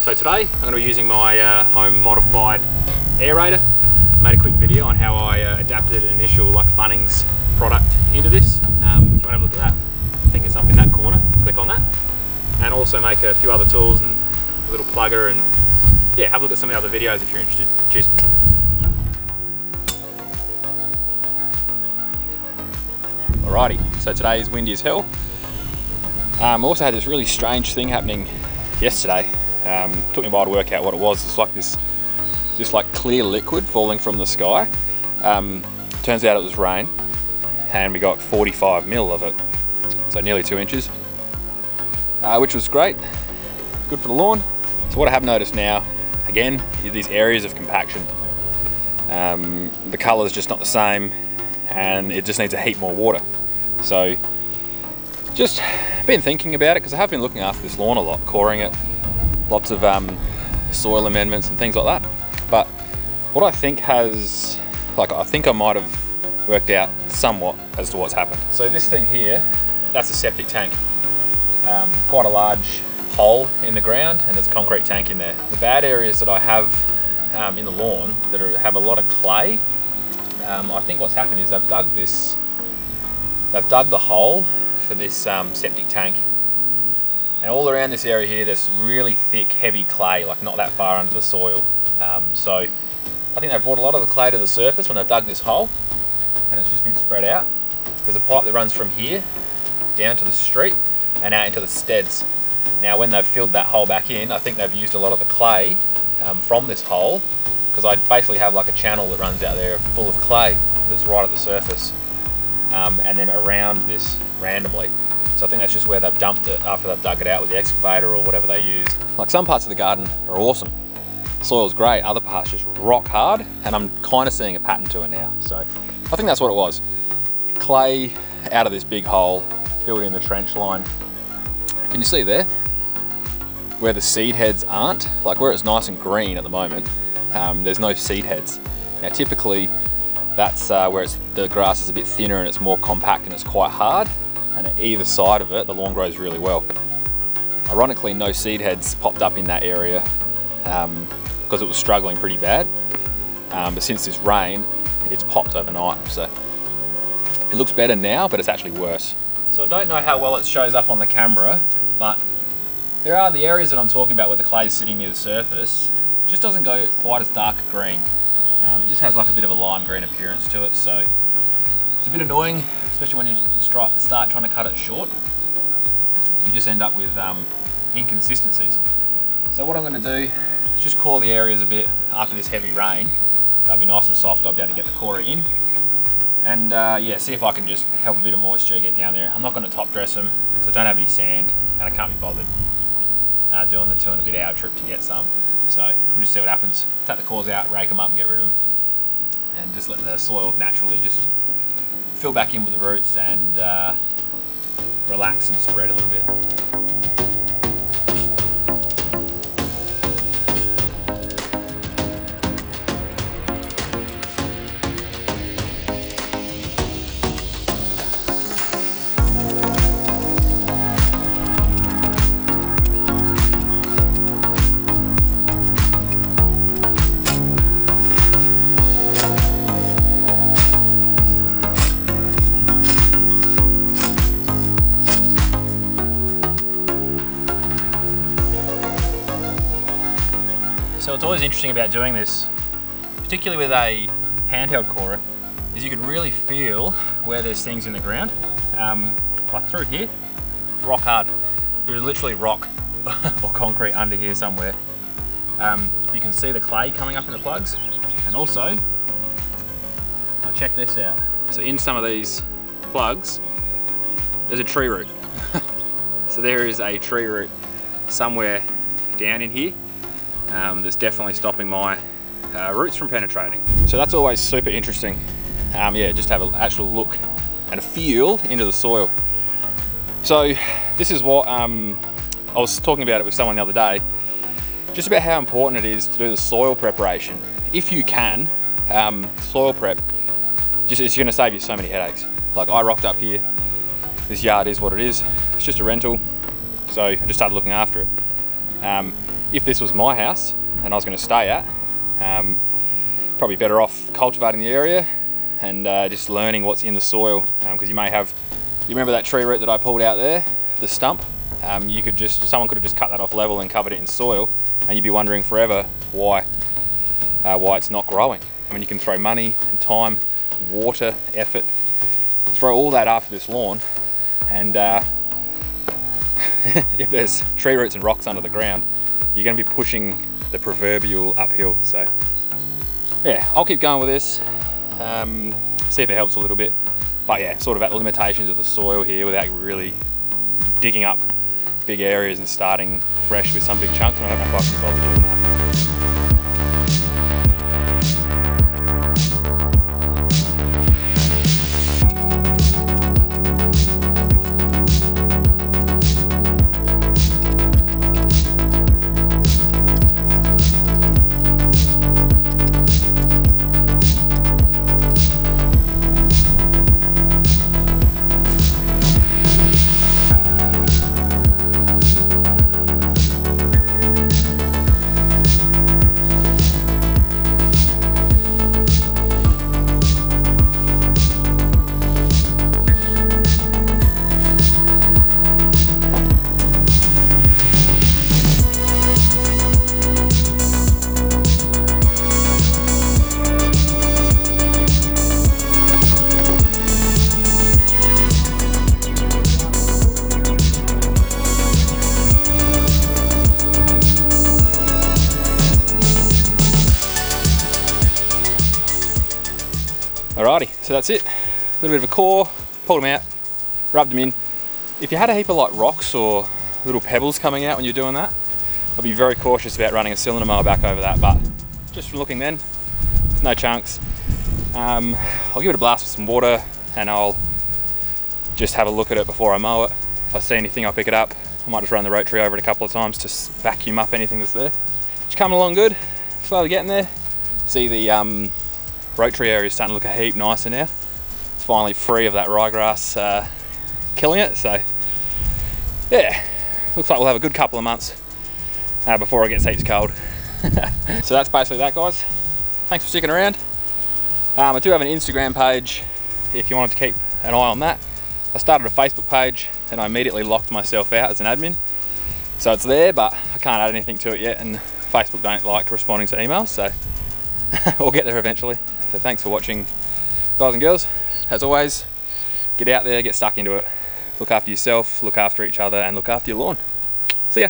So today I'm going to be using my home modified aerator. I made a quick video on how I adapted an initial Bunnings product into this. If you want to have a look at that, I think it's up in that corner. Click on that. And also make a few other tools and a little plugger, and yeah, have a look at some of the other videos if you're interested. Cheers. Alrighty, so today is windy as hell. Also had this really strange thing happening yesterday. Took me a while to work out what it was. It's like this clear liquid falling from the sky. Turns out it was rain, and we got 45 mil of it, so nearly 2 inches, which was great, good for the lawn. So what I have noticed now, again, is these areas of compaction. The colour is just not the same, and it just needs a heap more water. So just been thinking about it, because I have been looking after this lawn a lot, coring it, lots of soil amendments and things like that. But what I think has, I think I might have worked out somewhat as to what's happened. So this thing here, that's a septic tank. Quite a large hole in the ground, and there's a concrete tank in there. The bad areas that I have in the lawn that have a lot of clay, I think what's happened is they've dug the hole for this septic tank, and all around this area here there's really thick, heavy clay, not that far under the soil. So I think they've brought a lot of the clay to the surface when they've dug this hole, and it's just been spread out. There's a pipe that runs from here down to the street and out into the steads. Now when they've filled that hole back in, I think they've used a lot of the clay from this hole, because I basically have a channel that runs out there full of clay that's right at the surface, and then around this randomly. So I think that's just where they've dumped it after they've dug it out with the excavator or whatever they used. Some parts of the garden are awesome. Soil's great, other parts just rock hard, and I'm kind of seeing a pattern to it now. So I think that's what it was. Clay out of this big hole, filled in the trench line. Can you see there? Where the seed heads aren't, where it's nice and green at the moment, there's no seed heads. Now typically that's where the grass is a bit thinner and it's more compact and it's quite hard, and at either side of it the lawn grows really well. Ironically, no seed heads popped up in that area because it was struggling pretty bad, but since this rain it's popped overnight, so it looks better now, but it's actually worse. So I don't know how well it shows up on the camera, but there are the areas that I'm talking about where the clay is sitting near the surface. It just doesn't go quite as dark green. It just has a bit of a lime green appearance to it, so it's a bit annoying, especially when you start trying to cut it short. You just end up with inconsistencies. So what I'm going to do is just core the areas a bit after this heavy rain. They'll be nice and soft, I'll be able to get the corer in. And yeah, see if I can just help a bit of moisture get down there. I'm not going to top dress them because I don't have any sand and I can't be bothered doing the 2 and a bit hour trip to get some. So we'll just see what happens. Take the cores out, rake them up and get rid of them, and just let the soil naturally just fill back in with the roots and relax and spread a little bit. So it's always interesting about doing this, particularly with a handheld corer, is you can really feel where there's things in the ground. Like through here, it's rock hard. There's literally rock or concrete under here somewhere. You can see the clay coming up in the plugs, and also, check this out. So in some of these plugs, there's a tree root. So there is a tree root somewhere down in here. That's definitely stopping my roots from penetrating. So that's always super interesting. Yeah, just have an actual look and a feel into the soil. So this is what I was talking about it with someone the other day, just about how important it is to do the soil preparation. If you can, soil prep, it's going to save you so many headaches. I rocked up here, this yard is what it is, it's just a rental, so I just started looking after it. if this was my house and I was going to stay at, probably better off cultivating the area and just learning what's in the soil, because you remember that tree root that I pulled out there, the stump? Someone could have just cut that off level and covered it in soil, and you'd be wondering forever why it's not growing. I mean, you can throw money and time, water, effort, throw all that after this lawn, and if there's tree roots and rocks under the ground, you're going to be pushing the proverbial uphill. So yeah, I'll keep going with this, see if it helps a little bit. But yeah, sort of at the limitations of the soil here without really digging up big areas and starting fresh with some big chunks, and I don't know if I can bother doing that. Alrighty, so that's it. A little bit of a core, pulled them out, rubbed them in. If you had a heap of like rocks or little pebbles coming out when you're doing that, I'd be very cautious about running a cylinder mower back over that, but just from looking then, there's no chunks. I'll give it a blast with some water and I'll just have a look at it before I mow it. If I see anything, I'll pick it up. I might just run the rotary over it a couple of times to vacuum up anything that's there. It's coming along good, slowly getting there. See the rotary area is starting to look a heap nicer now. It's finally free of that ryegrass killing it, so yeah, looks like we'll have a good couple of months before it gets heaps cold. So that's basically that, guys. Thanks for sticking around. I do have an Instagram page if you wanted to keep an eye on that. I started a Facebook page and I immediately locked myself out as an admin, so it's there but I can't add anything to it yet, and Facebook don't like responding to emails, so we'll get there eventually. So thanks for watching, guys and girls. As always, get out there, get stuck into it. Look after yourself, look after each other, and look after your lawn. See ya.